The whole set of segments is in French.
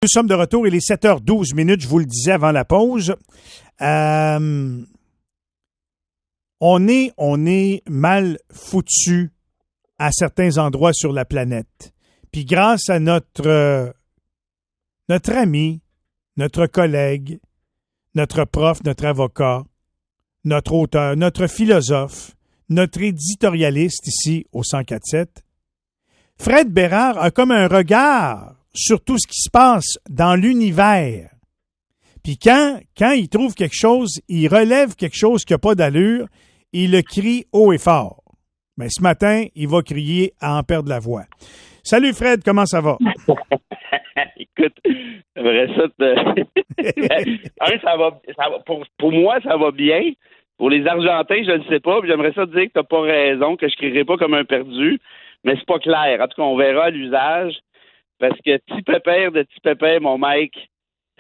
Nous sommes de retour, il est 7h12 minutes, je vous le disais avant la pause. On est mal foutu à certains endroits sur la planète. Puis grâce à notre ami, notre collègue, notre prof, notre avocat, notre auteur, notre philosophe, notre éditorialiste ici au 104.7, Fred Bérard a comme un regard sur tout ce qui se passe dans l'univers. Puis quand il trouve quelque chose, il relève quelque chose qui n'a pas d'allure, il le crie haut et fort. Mais ce matin, il va crier à en perdre la voix. Salut Fred, comment ça va? Écoute, j'aimerais ça ça va pour moi, ça va bien. Pour les Argentins, je ne sais pas. Puis j'aimerais ça te dire que tu n'as pas raison, que je ne crierai pas comme un perdu. Mais c'est pas clair. En tout cas, on verra à l'usage. Parce que petit pépère, mon mec,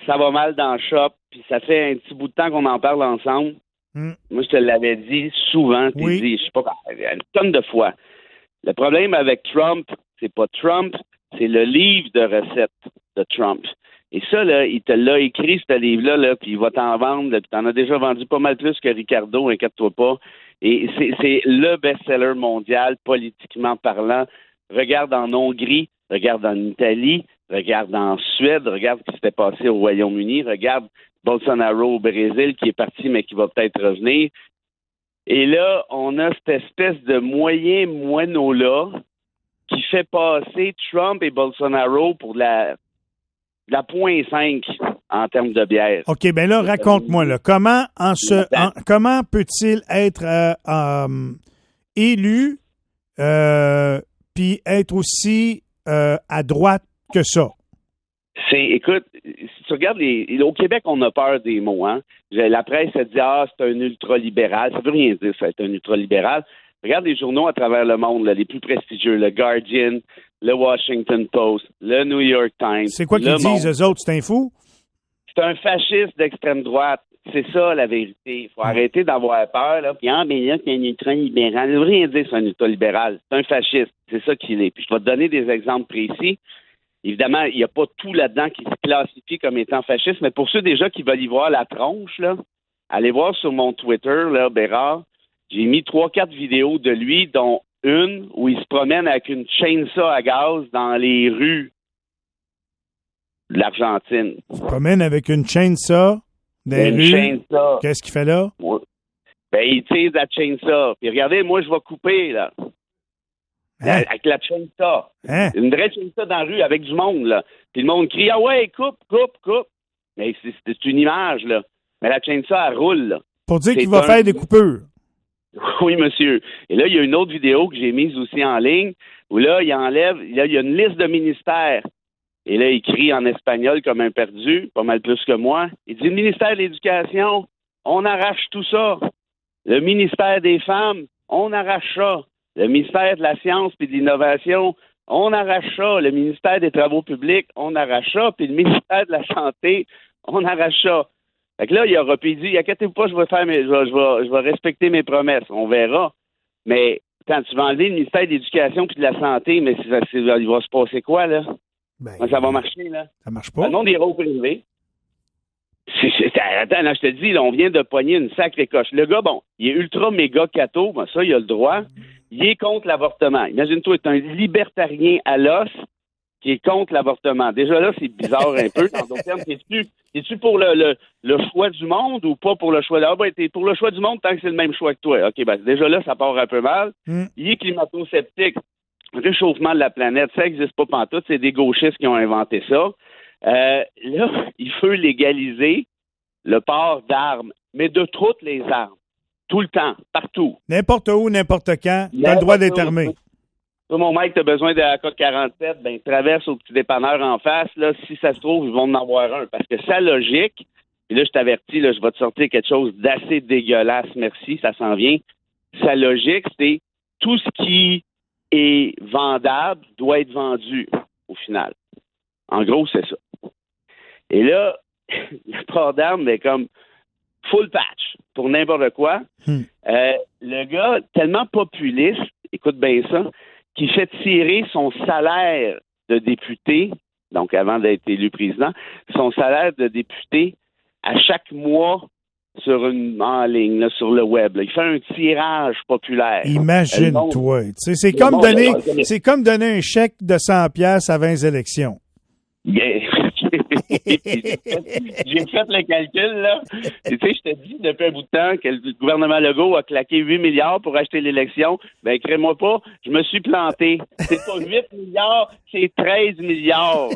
ça va mal dans le shop. Puis ça fait un petit bout de temps qu'on en parle ensemble. Moi, je te l'avais dit souvent. Oui. Dit, je sais pas, une tonne de fois. Le problème avec Trump, c'est pas Trump, c'est le livre de recettes de Trump. Et ça, là, il te l'a écrit, ce livre-là, là, puis il va t'en vendre. Puis t'en as déjà vendu pas mal plus que Ricardo, inquiète-toi pas. Et c'est le best-seller mondial, politiquement parlant. Regarde en Hongrie, regarde en Italie, regarde en Suède, regarde ce qui s'était passé au Royaume-Uni, regarde Bolsonaro au Brésil qui est parti mais qui va peut-être revenir. Et là, on a cette espèce de moyen moineau-là qui fait passer Trump et Bolsonaro pour de la 0,5 en termes de bière. OK, bien là, raconte-moi, là, comment peut-il être élu puis être aussi à droite que ça? Écoute, si tu regardes au Québec, on a peur des mots, hein. La presse se dit, c'est un ultralibéral. Ça veut rien dire, ça, être un ultralibéral. Regarde les journaux à travers le monde, là, les plus prestigieux, le Guardian, le Washington Post, le New York Times. C'est quoi qu'ils disent, eux autres? C'est un fou? C'est un fasciste d'extrême droite. C'est ça, la vérité. Il faut arrêter d'avoir peur, là. Puis, mais là, c'est un ultralibéral. Ça veut rien dire, c'est un ultralibéral. C'est un fasciste. C'est ça qu'il est. Puis, je vais te donner des exemples précis. Évidemment, il n'y a pas tout là-dedans qui se classifie comme étant fasciste, mais pour ceux déjà qui veulent y voir la tronche, là, allez voir sur mon Twitter, là, Bérard, j'ai mis 3-4 vidéos de lui, dont une où il se promène avec une chainsaw à gaz dans les rues de l'Argentine. Il se promène avec une chainsaw dans les rues. Chainsaw. Qu'est-ce qu'il fait là? Ben, il tire la chainsaw. Puis regardez, moi, je vais couper, là. Hein? Avec la chainsaw. Hein? Une vraie chainsaw dans la rue avec du monde, là. Puis le monde crie, ah ouais, coupe. Mais c'est une image, là. Mais la chainsaw, elle roule, là. Pour dire qu'il va faire des coupures. Oui, monsieur. Et là, il y a une autre vidéo que j'ai mise aussi en ligne où là, il y a une liste de ministères. Et là, il crie en espagnol comme un perdu, pas mal plus que moi. Il dit, le ministère de l'Éducation, on arrache tout ça. Le ministère des Femmes, on arrache ça. Le ministère de la Science et de l'Innovation, on arrache ça. Le ministère des Travaux publics, on arrache ça. Puis le ministère de la Santé, on arrache ça. Fait que là, il aura dit, inquiétez-vous pas, je vais respecter mes promesses. On verra. Mais quand tu vas enlever le ministère de l'Éducation puis de la Santé, mais il va se passer quoi, là? Ben, ça va marcher, là? Ça marche pas. Le monde ira au privé. Attends, là, je te dis, là, on vient de pogner une sacrée coche. Le gars, bon, il est ultra méga catho, ben ça, il a le droit. Il est contre l'avortement. Imagine-toi, il est un libertarien à l'os qui est contre l'avortement. Déjà là, c'est bizarre un peu. Dans d'autres termes, es-tu pour le choix du monde ou pas pour le choix de l'autre? Ben, t'es pour le choix du monde tant que c'est le même choix que toi. OK, ben déjà là, ça part un peu mal. Il est climato-sceptique. Réchauffement de la planète, ça n'existe pas pantoute. C'est des gauchistes qui ont inventé ça. Là, il faut légaliser le port d'armes, mais de toutes les armes. Tout le temps, partout. N'importe où, n'importe quand, tu as le droit d'être armé. Toi, mon mec, tu as besoin de la AK-47, ben traverse au petit dépanneur en face. Là, si ça se trouve, ils vont en avoir un. Parce que sa logique, puis là, je t'avertis, là, je vais te sortir quelque chose d'assez dégueulasse, merci, ça s'en vient. Sa logique, c'est tout ce qui est vendable doit être vendu, au final. En gros, c'est ça. Et là, le port d'armes est comme full patch pour n'importe quoi. Le gars, tellement populiste, écoute bien ça, qui fait tirer son salaire de député donc avant d'être élu président, son salaire de député à chaque mois en ligne, là, sur le web. Là. Il fait un tirage populaire. Imagine-toi. C'est comme donner un chèque de 100$ à 20 élections. Yeah. J'ai fait le calcul, là. Tu sais, je te dis depuis un bout de temps que le gouvernement Legault a claqué 8 milliards pour acheter l'élection. Ben, crée-moi pas, je me suis planté. C'est pas 8 milliards, c'est 13 milliards.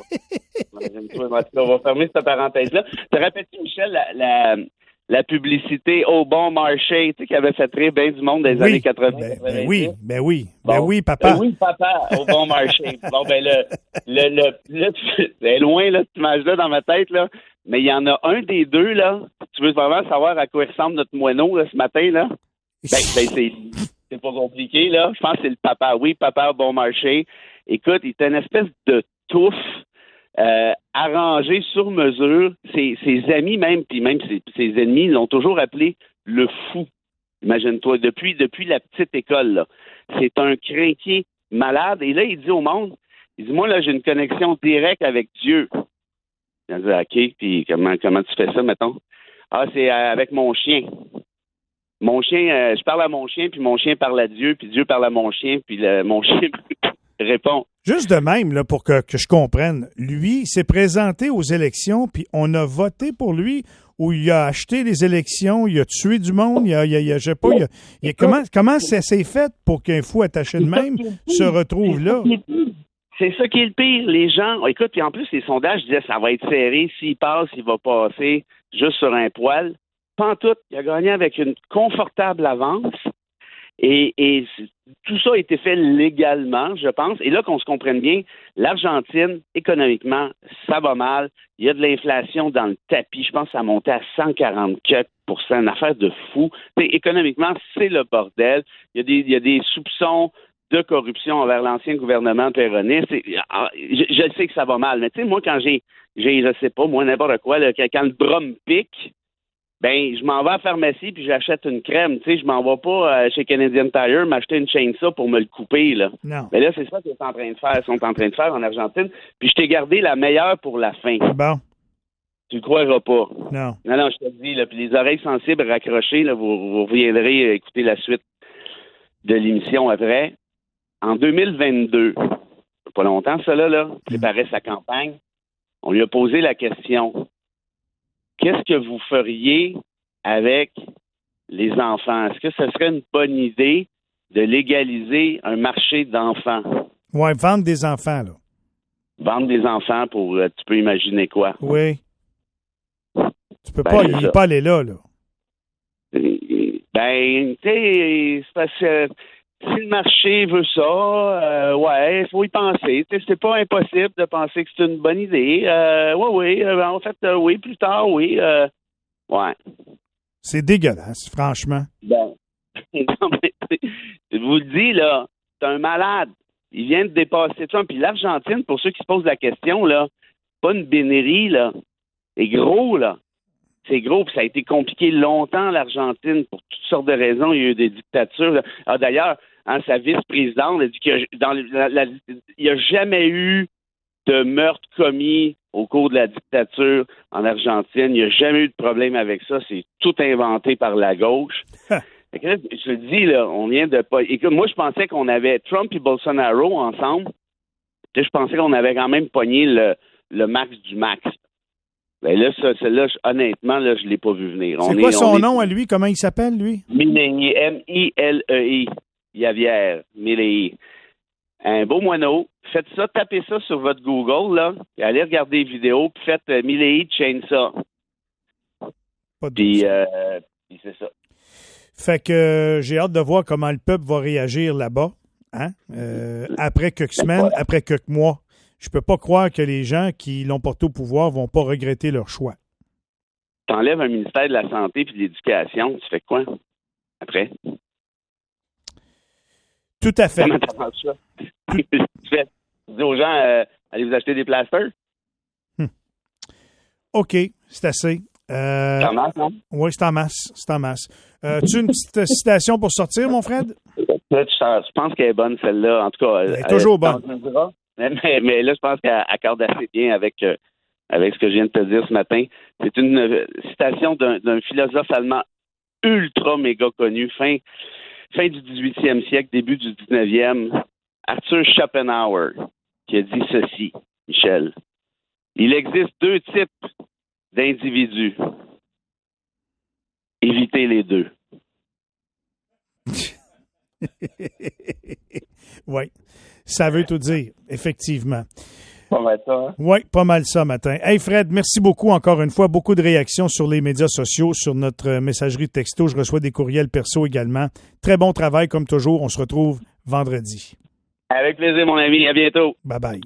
On va fermer cette parenthèse-là. Te rappelles-tu, Michel, la publicité Au Bon Marché, tu sais, qui avait fait rire bien du monde des années 80. Ben oui, papa. Oui, papa, Au Bon Marché. Bon, ben c'est loin, là, cette image-là, dans ma tête, là. Mais il y en a un des deux, là. Tu veux vraiment savoir à quoi ressemble notre moineau, là, ce matin, là? C'est pas compliqué, là. Je pense que c'est le papa. Oui, papa, Au Bon Marché. Écoute, il était une espèce de touffe. Arrangé sur mesure, ses amis même, puis même ses ennemis l'ont toujours appelé le fou. Imagine-toi, depuis la petite école, là. C'est un crinqué malade. Et là, il dit au monde, moi, là, j'ai une connexion directe avec Dieu. Il a dit, OK, puis comment tu fais ça, mettons? Ah, c'est avec mon chien. Mon chien, je parle à mon chien, puis mon chien parle à Dieu, puis Dieu parle à mon chien, puis mon chien répond. Juste de même, là, pour que je comprenne, lui, il s'est présenté aux élections, puis on a voté pour lui, ou il a acheté les élections, il a tué du monde, je sais pas, comment ça s'est fait pour qu'un fou attaché de même se retrouve là? C'est ça qui est le pire. Les gens, écoute, puis en plus, les sondages disaient ça va être serré, s'il passe, il va passer juste sur un poil. Pantoute, il a gagné avec une confortable avance. Et tout ça a été fait légalement, je pense. Et là, qu'on se comprenne bien, l'Argentine, économiquement, ça va mal. Il y a de l'inflation dans le tapis. Je pense que ça a monté à 144 %, une affaire de fou. T'sais, économiquement, c'est le bordel. Il y a des soupçons de corruption envers l'ancien gouvernement péroniste. Je sais que ça va mal. Mais tu sais, moi, quand j'ai, je sais pas, moi, n'importe quoi, là, quand le bras me pique, ben, je m'en vais à la pharmacie puis j'achète une crème. Tu sais, je m'en vais pas chez Canadian Tire m'acheter une chainsaw pour me le couper, là. Non. Mais là, c'est ça qu'ils sont en train de faire en Argentine. Puis je t'ai gardé la meilleure pour la fin. Bon. Tu le croiras pas. Non. Non, je te le dis, là. Puis les oreilles sensibles raccrochées, là, vous reviendrez écouter la suite de l'émission après. En 2022, pas longtemps, ça là, préparait sa campagne. On lui a posé la question. Qu'est-ce que vous feriez avec les enfants? Est-ce que ce serait une bonne idée de légaliser un marché d'enfants? Oui, vendre des enfants, là. Vendre des enfants pour, tu peux imaginer quoi? Oui. Tu peux pas, il n'est pas allé là. Ben, tu sais, c'est parce que si le marché veut ça, ouais, il faut y penser. Tu sais, c'est pas impossible de penser que c'est une bonne idée. Oui, en fait, oui, plus tard, oui. Ouais. C'est dégueulasse, franchement. Ben, non, mais, je vous le dis, là, c'est un malade. Il vient de dépasser ça. Puis l'Argentine, pour ceux qui se posent la question, là, pas une bénérie, là. C'est gros, là. C'est gros, puis ça a été compliqué longtemps, l'Argentine, pour toutes sortes de raisons. Il y a eu des dictatures. Là. Ah, d'ailleurs, sa vice-présidente a dit qu'il n'y a jamais eu de meurtre commis au cours de la dictature en Argentine. Il n'y a jamais eu de problème avec ça. C'est tout inventé par la gauche. Fait que là, je te dis, là, on vient de pas. Écoute, moi, je pensais qu'on avait Trump et Bolsonaro ensemble. Je pensais qu'on avait quand même pogné le max du max. Ben là, celle-là, honnêtement, là, je ne l'ai pas vu venir. C'est quoi son nom à lui? Comment il s'appelle, lui? Milei, M-I-L-E-I. Javier Milei. Un beau moineau. Faites ça, tapez ça sur votre Google, là. Allez regarder les vidéos, puis faites Milei Chainsaw. Puis c'est ça. Fait que j'ai hâte de voir comment le peuple va réagir là-bas. Hein? Après quelques semaines, après quelques mois. Je peux pas croire que les gens qui l'ont porté au pouvoir vont pas regretter leur choix. T'enlèves un ministère de la Santé et de l'Éducation, tu fais quoi après? Tout à fait. Comment t'avances ça? Tu dis aux gens, allez vous acheter des plasters? OK, c'est assez. C'est en masse, non? Oui, c'est en masse. Tu as une petite citation pour sortir, mon Fred? Je pense qu'elle est bonne, celle-là. En tout cas, elle est toujours bonne. Mais là, je pense qu'elle accorde assez bien avec ce que je viens de te dire ce matin. C'est une citation d'un philosophe allemand ultra méga connu, fin du 18e siècle, début du 19e, Arthur Schopenhauer, qui a dit ceci, Michel. Il existe 2 types d'individus. Évitez les 2. Oui, ça veut tout dire, effectivement. Pas mal ça, hein? Oui, pas mal ça matin. Hey Fred, merci beaucoup encore une fois. Beaucoup de réactions sur les médias sociaux, sur notre messagerie texto. Je reçois des courriels perso également. Très bon travail comme toujours. On se retrouve vendredi. Avec plaisir, mon ami. À bientôt. Bye bye.